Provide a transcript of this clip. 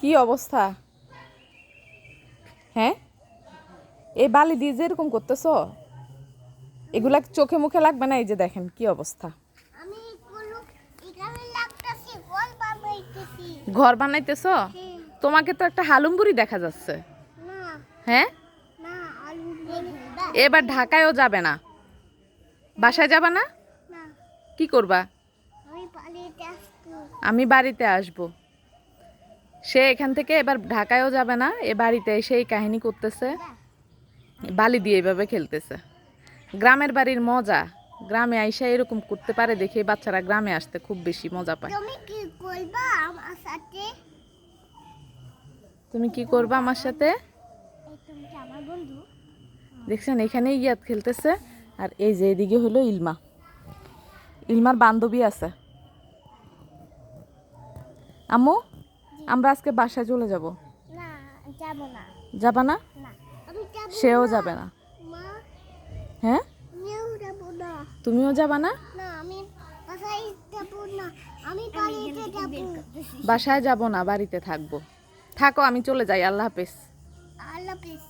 কি অবস্থা? হ্যাঁ, এই বালি দিয়ে যে এরকম করতেছো, এগুলা চোখে মুখে লাগবে না? এই যে দেখেন কি অবস্থা। আমি এগুলো এখানে লাগতাছি ঘর বানাইতেছি। ঘর বানাইতেছো? হ্যাঁ। তোমাকে তো একটা হালুমবুড়ি দেখা যাচ্ছে। না হ্যাঁ, না আলু দেখবা এবার ঢাকায়ও যাবে না, বাসায় যাবা না? না কি করবা? আমি বাড়িতে আসবো। আমি বাড়িতে আসব। সে এখান থেকে এবার ঢাকায়ও যাবে না, এ বাড়িতে এসে এই কাহিনী করতেছে, বালি দিয়ে এভাবে খেলতেছে। গ্রামের বাড়ির মজা, গ্রামে আইসা এরকম করতে পারে দেখে বাচ্চারা গ্রামে আসতে খুব বেশি মজা পায়। তুমি কি করবা আমার সাথে? তুমি কি করবা আমার সাথে? এই তুমি কি আমার বন্ধু? দেখছেন এখানে ইয়াদ খেলতেছে, আর এই যে এদিকে হলো ইলমা, ইলমার বান্ধবী আছে। আম্মু, আমরা আজকে বাসায় চলে যাব। না যাব না। যাবা না? না আমি যাব সেও না। যাবে না। মা হ্যাঁ, আমিও যাব না। তুমিও যাবা না? না আমি বাসায় যাব না, আমি বাড়িতে যাব। বাসায় যাব না, বাড়িতে থাকবো। থাকো, আমি চলে যাই। আল্লাহ হাফেজ। আল্লাহ হাফেজ।